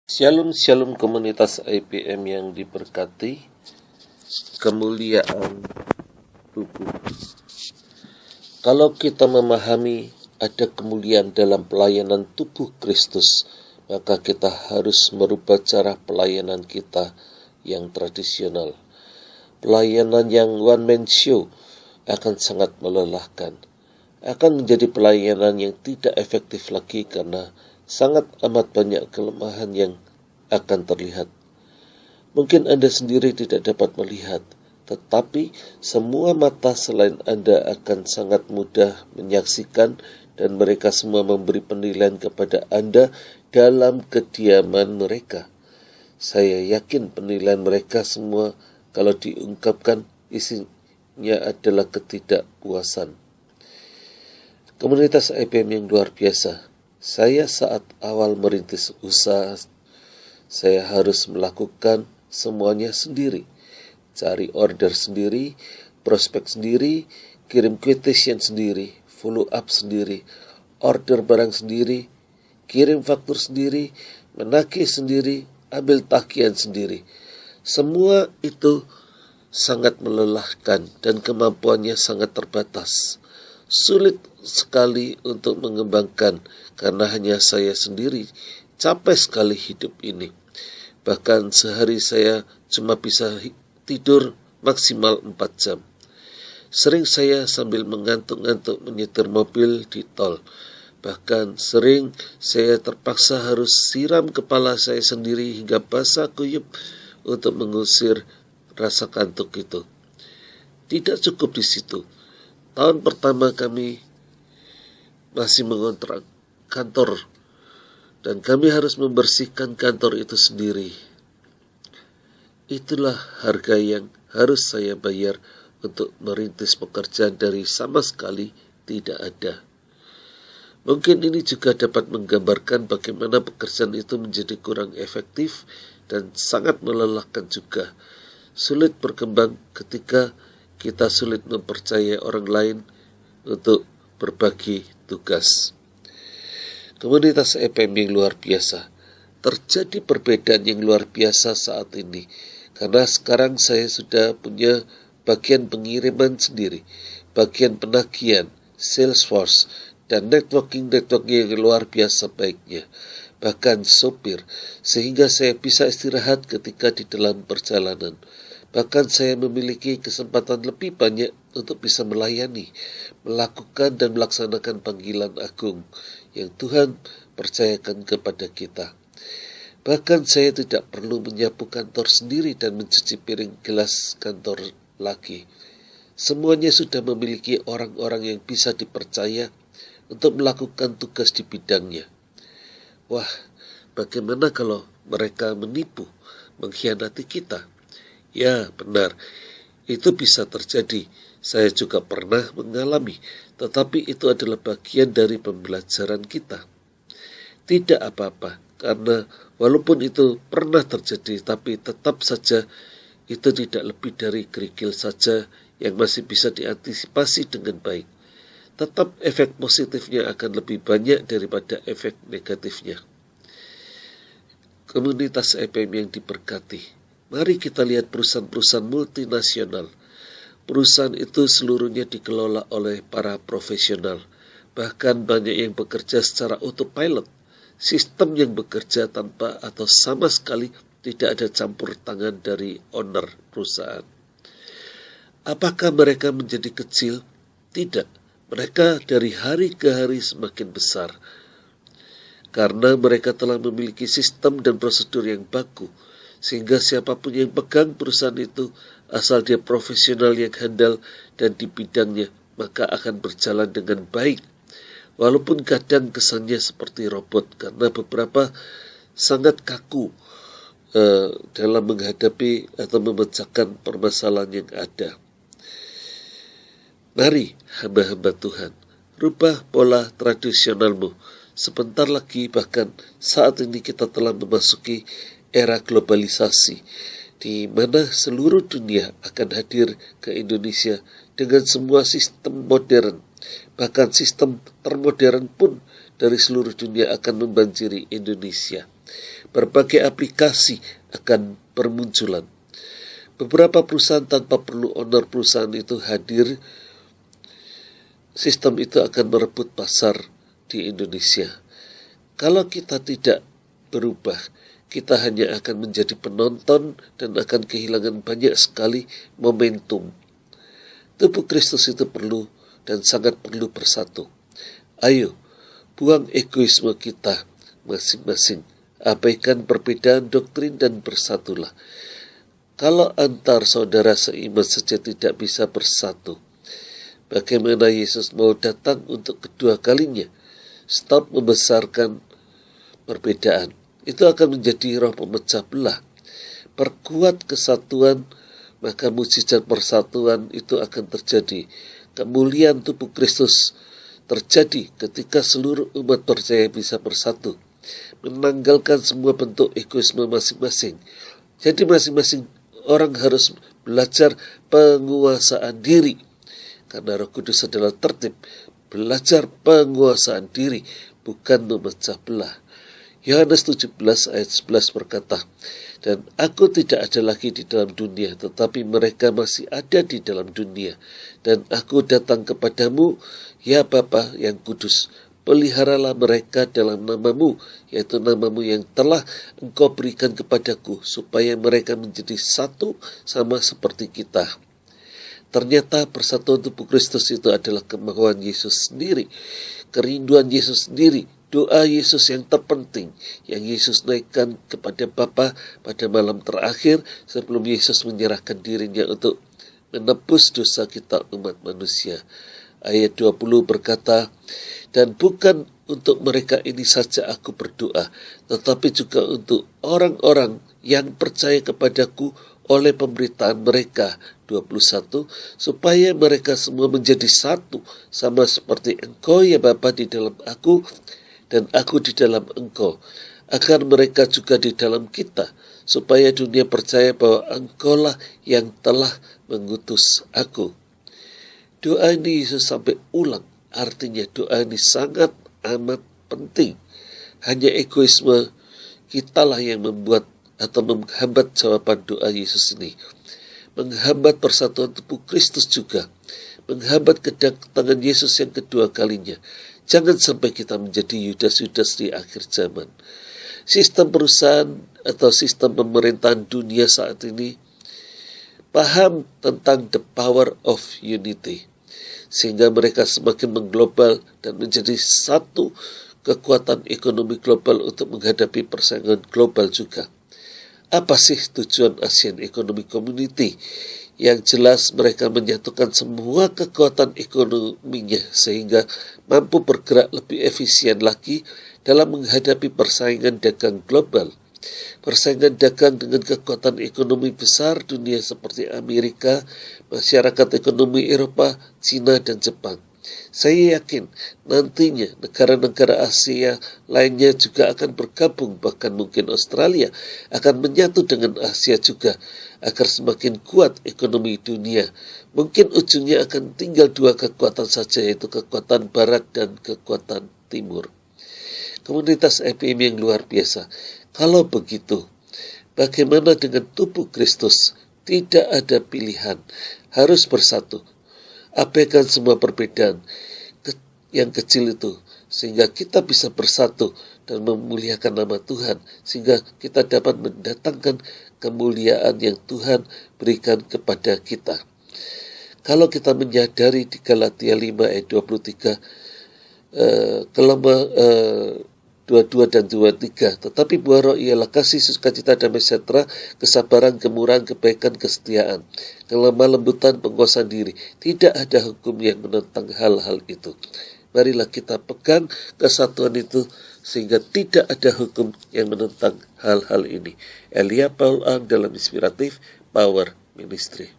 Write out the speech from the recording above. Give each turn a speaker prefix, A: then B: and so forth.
A: Shalom Shalom komunitas IPM yang diberkati, kemuliaan tubuh. Kalau kita memahami ada kemuliaan dalam pelayanan tubuh Kristus, maka kita harus merubah cara pelayanan kita yang tradisional. Pelayanan yang one man show akan sangat melelahkan, akan menjadi pelayanan yang tidak efektif lagi karena sangat amat banyak kelemahan yang akan terlihat. Mungkin Anda sendiri tidak dapat melihat, tetapi semua mata selain Anda akan sangat mudah menyaksikan, dan mereka semua memberi penilaian kepada Anda dalam kediaman mereka. Saya yakin penilaian mereka semua kalau diungkapkan isinya adalah ketidakpuasan. Komunitas IPM yang luar biasa. Saya saat awal merintis usaha, saya harus melakukan semuanya sendiri. Cari order sendiri, prospek sendiri, kirim quotation sendiri, follow up sendiri, order barang sendiri, kirim faktur sendiri, menagih sendiri, ambil tagihan sendiri. Semua itu sangat melelahkan dan kemampuannya sangat terbatas. Sulit sekali untuk mengembangkan karena hanya saya sendiri. Capek sekali hidup ini. Bahkan sehari saya cuma bisa tidur maksimal 4 jam. Sering saya sambil mengantuk-ngantuk menyetir mobil di tol. Bahkan sering saya terpaksa harus siram kepala saya sendiri hingga basah kuyup untuk mengusir rasa kantuk itu. Tidak cukup di situ. Tahun pertama kami masih mengontrak kantor, dan kami harus membersihkan kantor itu sendiri. Itulah harga yang harus saya bayar untuk merintis pekerjaan dari sama sekali tidak ada. Mungkin ini juga dapat menggambarkan bagaimana pekerjaan itu menjadi kurang efektif dan sangat melelahkan juga. Sulit berkembang ketika kita sulit mempercayai orang lain untuk berbagi tugas. Komunitas IPM yang luar biasa. Terjadi perbedaan yang luar biasa saat ini. Karena sekarang saya sudah punya bagian pengiriman sendiri, bagian penagihan, Salesforce, dan networking yang luar biasa baiknya. Bahkan sopir, sehingga saya bisa istirahat ketika di dalam perjalanan. Bahkan saya memiliki kesempatan lebih banyak untuk bisa melayani, melakukan dan melaksanakan panggilan agung yang Tuhan percayakan kepada kita. Bahkan saya tidak perlu menyapu kantor sendiri dan mencuci piring gelas kantor lagi. Semuanya sudah memiliki orang-orang yang bisa dipercaya untuk melakukan tugas di bidangnya. Wah, bagaimana kalau mereka menipu, mengkhianati kita? Ya, benar. Itu bisa terjadi. Saya juga pernah mengalami, tetapi itu adalah bagian dari pembelajaran kita. Tidak apa-apa, karena walaupun itu pernah terjadi, tapi tetap saja itu tidak lebih dari kerikil saja yang masih bisa diantisipasi dengan baik. Tetap efek positifnya akan lebih banyak daripada efek negatifnya. Komunitas IPM yang diberkati. Mari kita lihat perusahaan-perusahaan multinasional. Perusahaan itu seluruhnya dikelola oleh para profesional. Bahkan banyak yang bekerja secara autopilot. Sistem yang bekerja tanpa atau sama sekali tidak ada campur tangan dari owner perusahaan. Apakah mereka menjadi kecil? Tidak. Mereka dari hari ke hari semakin besar. Karena mereka telah memiliki sistem dan prosedur yang baku. Sehingga siapapun yang pegang perusahaan itu, asal dia profesional yang handal dan di bidangnya, maka akan berjalan dengan baik. Walaupun kadang kesannya seperti robot, karena beberapa sangat kaku dalam menghadapi atau memecahkan permasalahan yang ada. Mari hamba-hamba Tuhan, rubah pola tradisionalmu. Sebentar lagi, bahkan saat ini kita telah memasuki era globalisasi, di mana seluruh dunia akan hadir ke Indonesia dengan semua sistem modern. Bahkan sistem termodern pun dari seluruh dunia akan membanjiri Indonesia. berbagai aplikasi akan bermunculan. Beberapa perusahaan tanpa perlu owner perusahaan itu hadir, sistem itu akan merebut pasar di Indonesia. Kalau kita tidak berubah, kita hanya akan menjadi penonton dan akan kehilangan banyak sekali momentum. Tubuh Kristus itu perlu dan sangat perlu bersatu. Ayo, buang egoisme kita masing-masing. Abaikan perbedaan doktrin dan bersatulah. Kalau antar saudara seiman saja tidak bisa bersatu, bagaimana Yesus mau datang untuk kedua kalinya? Stop membesarkan perbedaan. Itu akan menjadi roh pemecah belah. Perkuat kesatuan, maka mukjizat persatuan itu akan terjadi. Kemuliaan tubuh Kristus terjadi ketika seluruh umat percaya bisa bersatu, menanggalkan semua bentuk egoisme masing-masing. Jadi masing-masing orang harus belajar penguasaan diri, karena Roh Kudus adalah tertib. Belajar penguasaan diri, bukan memecah belah. Yohanes 17 ayat 11 berkata, "Dan aku tidak ada lagi di dalam dunia, tetapi mereka masih ada di dalam dunia. Dan aku datang kepadamu, ya Bapa yang kudus. Peliharalah mereka dalam namamu, yaitu namamu yang telah engkau berikan kepadaku, supaya mereka menjadi satu sama seperti kita." Ternyata persatuan tubuh Kristus itu adalah kemauan Yesus sendiri, kerinduan Yesus sendiri, doa Yesus yang terpenting, yang Yesus naikkan kepada Bapa pada malam terakhir sebelum Yesus menyerahkan dirinya untuk menebus dosa kita umat manusia. Ayat 20 berkata, "Dan bukan untuk mereka ini saja aku berdoa, tetapi juga untuk orang-orang yang percaya kepadaku oleh pemberitaan mereka." 21, "Supaya mereka semua menjadi satu, sama seperti engkau ya Bapa di dalam aku, dan aku di dalam engkau, agar mereka juga di dalam kita, supaya dunia percaya bahwa engkaulah yang telah mengutus aku." Doa ini Yesus sampai ulang, artinya doa ini sangat amat penting. Hanya egoisme kitalah yang membuat atau menghambat jawaban doa Yesus ini. Menghambat persatuan tubuh Kristus juga, menghambat kedatangan Yesus yang kedua kalinya. Jangan sampai kita menjadi Yudas-Yudas di akhir zaman. Sistem perusahaan atau sistem pemerintahan dunia saat ini paham tentang the power of unity, sehingga mereka semakin mengglobal dan menjadi satu kekuatan ekonomi global untuk menghadapi persaingan global juga. Apa sih tujuan ASEAN Economic Community? Yang jelas mereka menyatukan semua kekuatan ekonominya sehingga mampu bergerak lebih efisien lagi dalam menghadapi persaingan dagang global. Persaingan dagang dengan kekuatan ekonomi besar dunia seperti Amerika, masyarakat ekonomi Eropa, Cina, dan Jepang. Saya yakin nantinya negara-negara Asia lainnya juga akan bergabung, bahkan mungkin Australia akan menyatu dengan Asia juga agar semakin kuat ekonomi dunia. Mungkin ujungnya akan tinggal dua kekuatan saja, yaitu kekuatan Barat dan kekuatan Timur. Komunitas EPM yang luar biasa. Kalau begitu, bagaimana dengan tubuh Kristus? Tidak ada pilihan, harus bersatu. Abaikan semua perbedaan yang kecil itu, sehingga kita bisa bersatu dan memuliakan nama Tuhan, sehingga kita dapat mendatangkan kemuliaan yang Tuhan berikan kepada kita. Kalau kita menyadari di Galatia 5 ayat 23, kelemah 22 dan 23, tetapi buah roh ialah kasih, sukacita, damai sejahtera, kesabaran, kemurahan, kebaikan, kesetiaan, kelemah lembutan, penguasaan diri. Tidak ada hukum yang menentang hal-hal itu. Marilah kita pegang kesatuan itu sehingga tidak ada hukum yang menentang hal-hal ini. Elia Paul Ang dalam Inspiratif Power Ministry.